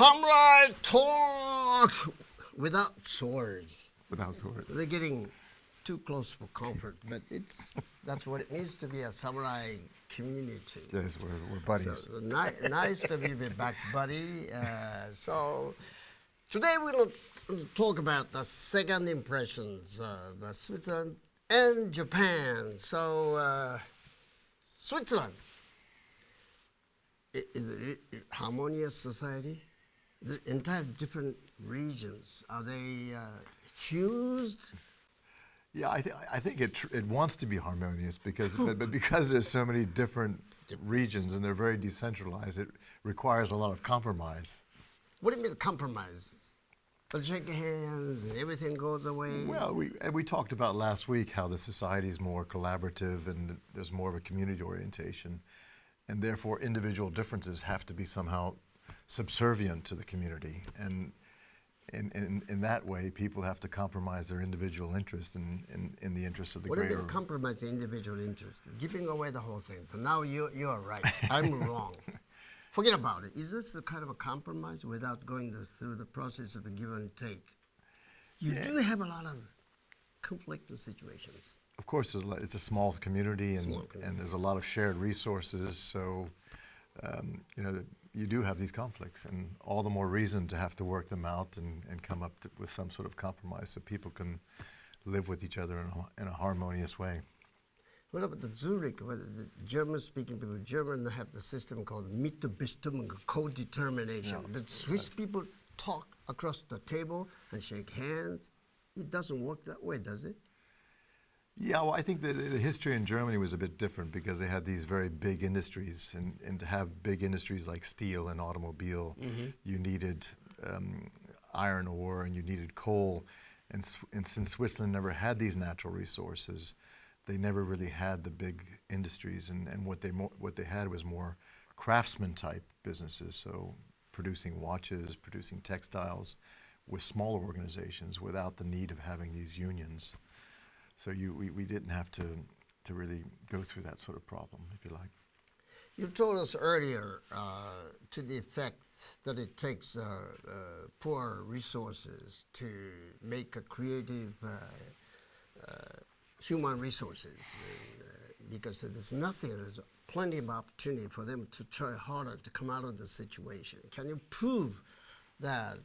Samurai talk without swords. Without swords. They're getting too close for comfort, but that's what it means to be a samurai community. Yes, we're buddies. So, nice to be back, buddy. So today we're going to talk about the second impressions of Switzerland and Japan. So Switzerland, is it a harmonious society? The entire different regions, are they fused? Yeah, I think it wants to be harmonious because but because there's so many different regions and they're very decentralized, it requires a lot of compromise. What do you mean compromise? Let's shake hands and everything goes away. Well, we talked about last week how the society is more collaborative and there's more of a community orientation, and therefore individual differences have to be somehow subservient to the community, and in that way, people have to compromise their individual interest in the interest of the greater. What do you mean compromise the individual interest? Giving away the whole thing. But now you are right. I'm wrong. Forget about it. Is this the kind of a compromise without going through the process of a give and take? You do have a lot of conflicting situations. Of course, it's a small community, and there's a lot of shared resources. So, you do have these conflicts, and all the more reason to have to work them out and come up with some sort of compromise so people can live with each other in a harmonious way. What about the Zurich, where the German-speaking people? Germans have the system called Mitbestimmung, co-determination. Yeah. The Swiss people talk across the table and shake hands. It doesn't work that way, does it? Yeah, well, I think the history in Germany was a bit different because they had these very big industries, and to have big industries like steel and automobile, you needed iron ore and you needed coal, and since Switzerland never had these natural resources, they never really had the big industries, and what they had was more craftsman type businesses, so producing watches, producing textiles, with smaller organizations without the need of having these unions. So we didn't have to really go through that sort of problem, if you like. You told us earlier to the effect that it takes poor resources to make a creative human resources, because there's plenty of opportunity for them to try harder to come out of the situation. Can you prove that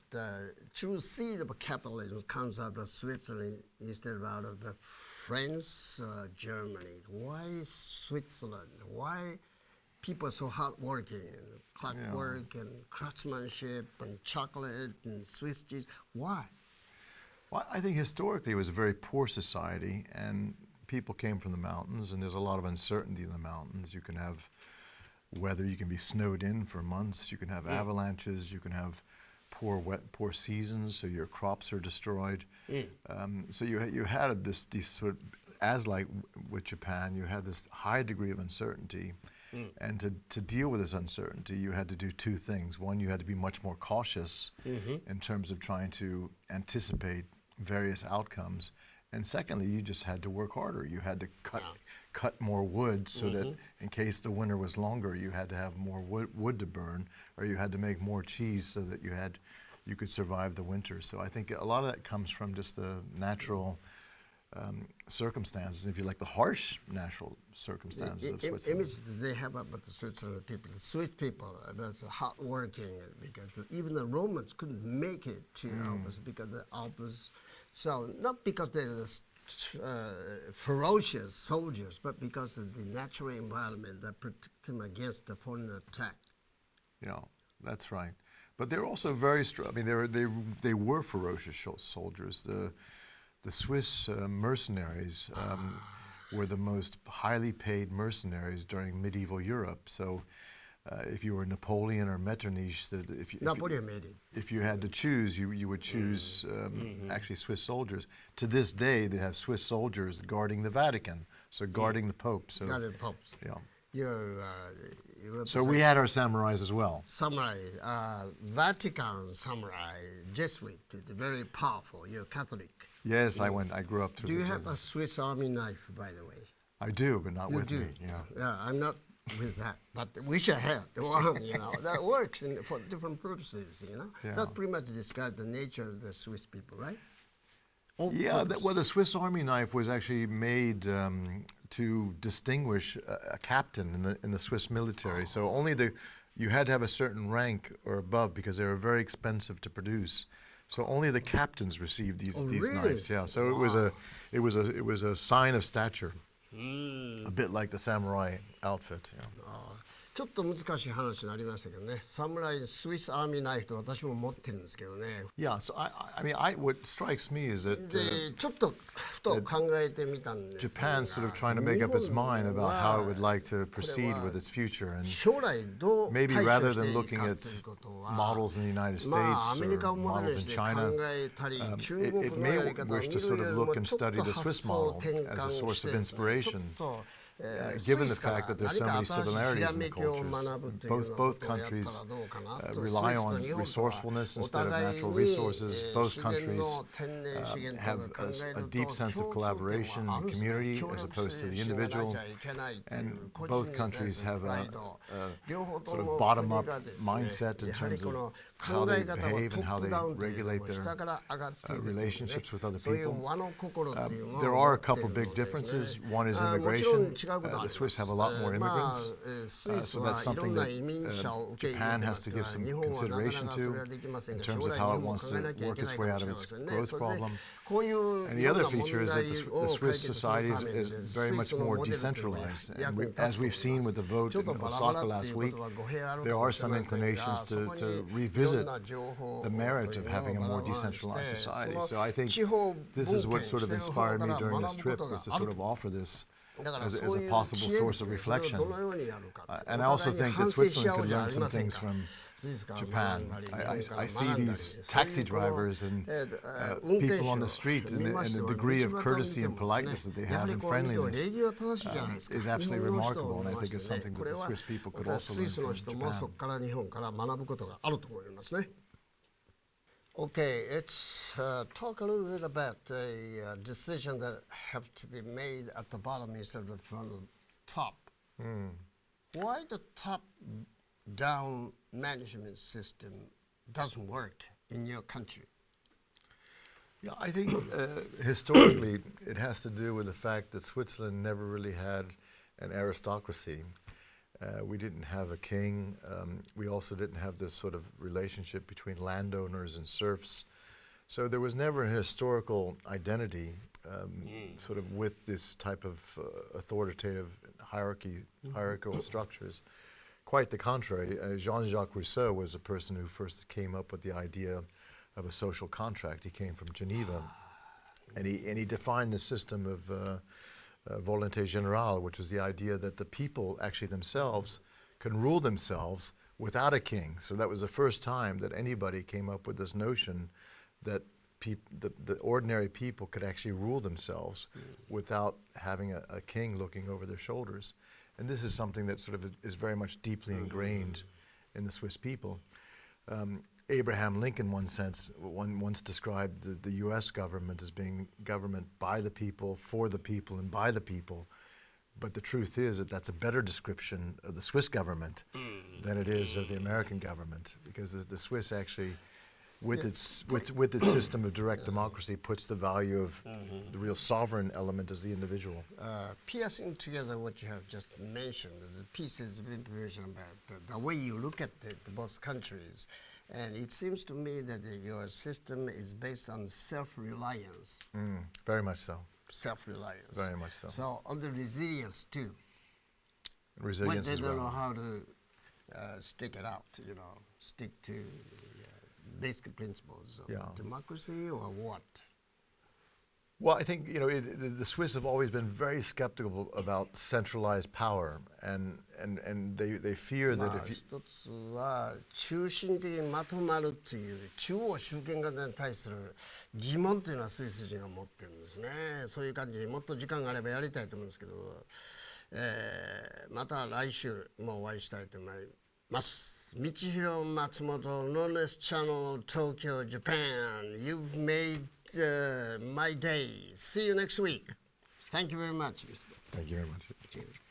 true seed of capitalism comes out of Switzerland instead of out of France, Germany? Why Switzerland? Why people are so hardworking and clockwork and craftsmanship and chocolate and Swiss cheese? Why? Well, I think historically it was a very poor society, and people came from the mountains, and there's a lot of uncertainty in the mountains. You can have weather, you can be snowed in for months, you can have avalanches, you can have poor seasons, so your crops are destroyed. So you had these sort of, as like with Japan, you had this high degree of uncertainty, and to deal with this uncertainty, you had to do two things. One, you had to be much more cautious in terms of trying to anticipate various outcomes, and secondly, you just had to work harder. You had to cut more wood so that in case the winter was longer, you had to have more wood to burn, or you had to make more cheese so that you could survive the winter. So I think a lot of that comes from just the natural circumstances, if you like, the harsh natural circumstances of Switzerland. The image that they have about the Switzerland people, the Swiss people, about hardworking, because even the Romans couldn't make it to Alps because the Alps. So not because they're ferocious soldiers, but because of the natural environment that protect them against the foreign attack. Yeah, that's right. But they're also very strong. I mean, they were ferocious soldiers. The Swiss mercenaries were the most highly paid mercenaries during medieval Europe. So if you were Napoleon or Metternich, Napoleon made it. If you had to choose, you would choose actually Swiss soldiers. To this day, they have Swiss soldiers guarding the Vatican, so guarding the Pope. So guarding the popes. Yeah. So we had our samurais as well. Samurai, Vatican samurai, Jesuit, very powerful. You're Catholic. Yes, I grew up through. Do you have a Swiss Army knife, by the way? I do, but not with me. Yeah, I'm not with that. But wish I had the one, that works for different purposes, Yeah. That pretty much describes the nature of the Swiss people, right? Yeah, well, the Swiss Army knife was actually made to distinguish a captain in the Swiss military. So you had to have a certain rank or above because they were very expensive to produce. So only the captains received these really? knives. Yeah. So it was a sign of stature, a bit like the samurai outfit. Yeah. ちょっと難しい話になりましたけどね、侍スイスアーミーナイフと私も持ってるんですけどね。Yeah, so I mean, what strikes me is that で、ちょっとふと考えてみたんですが、 Japan's sort of trying to make up its mind about how it would like to proceed with its future, and 将来どう対 maybe 処 rather して than いい looking か at ということは、 models in the United まあア States メリカ or をモデル models に in して考 China, えたり、中 it 国のやり may 方を見 wish る to よ sort り of も look and ちょっ study と the 発 Swiss 想を model 転 as a 換 source して of ですね、ちょっ inspiration. と Given the fact that there's so many 何か新しい similarities ひら in め the きを cultures, 学ぶというような both ことをやった countries らどうかなと。 rely スイスと on 日本とは resourcefulness お instead of 互い natural に resources. Both 自然 countries の天然資源と have か考え a ると deep sense of 共通点は collaboration あるん and ですね。 community 協 as 力 opposed to the しなき individual. ゃいけないという And 個人 both に対 countries する have プライ a, ド、 a 両方と sort も of 国 bottom-up がですね、 mindset in やはり terms こ of の how 考 they え方は behave ト and ッ how プ they ダウンという regulate のも their 下から上がっているというね、 relationships with other そういう people. 和の心っていうのを There 持 are a ってい couple る big のですね。 differences. One is もちろん違 immigration. うことはあ The りま Swiss す。 have a lot more まあ immigrants. スイス So は that's いろん something な that 移民者を受け入れ Japan てま has す to から、 give some 日本はなかな consideration かそれ to はできません in が、 terms 将 of 来 how 日 it 本も wants 考えな to きゃい work けな its いか way も out し of れ its ませんね。 growth それで problem. こういう And い the ろん other な問 feature is 題 that the を Swiss 解決する society ために is ス very イス much の more モデルっていうのは decentralized. 役 And に we, 立 as つと思 we've い seen ま with the す。 vote ちょっ in とバラバラ Osaka ってい last うこと week, は語弊ある there かも are しれ some ませんが、 inclinations そこ to にいろん revisit な情報 the と merit い of うのを having a バラ more バラにして、 decentralized そ society. の So I think 地方分 this 権 is what し sort て of る方 inspired か me ら during 学 this ぶこ trip とが was to ある sort と。 of offer this だから as そう a いう possible 知恵 source です of ね、それを reflection. どのようにやるかっていう、 And I お also 互いに think 反 that 省し Switzerland 合う could じゃあ learn り some ません things か。 from スイスから学 Japan. んだり、日 I 本から see 学んだり、 these そういう taxi この drivers and 運転手 people on を the street 見 and ま the, し and て the は、 degree 道 of 端を見 courtesy て and もですね、 politeness that they やは have り and こう見ても friendliness 礼儀が正しいじゃないですか。 is 日 absolutely 本の人を remarkable. 見 And I ま think して it's ね、 something こ that れ the は Swiss people could 私 also ス learn イスの from 人もそ Japan. こから日本から学ぶことがあると思いますね。Okay, let's talk a little bit about a decision that have to be made at the bottom instead of from the top. Why the top-down management system doesn't work in your country? Yeah, I think historically it has to do with the fact that Switzerland never really had an aristocracy. We didn't have a king. We also didn't have this sort of relationship between landowners and serfs. So there was never a historical identity sort of with this type of authoritative hierarchical structures. Quite the contrary. Jean-Jacques Rousseau was the person who first came up with the idea of a social contract. He came from Geneva, and he defined the system of volonté générale, which was the idea that the people actually themselves can rule themselves without a king. So that was the first time that anybody came up with this notion that the ordinary people could actually rule themselves without having a king looking over their shoulders. And this is something that sort of is very much deeply ingrained in the Swiss people. Abraham Lincoln once described the U.S. government as being government by the people, for the people, and by the people. But the truth is that that's a better description of the Swiss government than it is of the American government, because the Swiss actually, with its system of direct democracy, puts the value of the real sovereign element as the individual. Piecing together what you have just mentioned, the pieces of information about the way you look at both countries. And it seems to me that your system is based on self-reliance. Very much so. Self-reliance. Very much so. So on the resilience too. Resilience when they as don't well. know how to stick it out, stick to basic principles of democracy or what? Well, I think the Swiss have always been very skeptical about centralized power, and they fear that if you 一つは中心的にまとまるという中央集権型に対する疑問というのはスイス人が持ってるんですね。そういう感じでもっと時間があればやりたいと思うんですけど、また来週もお会いしたいと思います。道弘松本 Knowledge Channel Tokyo Japan. You've made my day. See you next week. Thank you very much. Thank you very much. Thank you.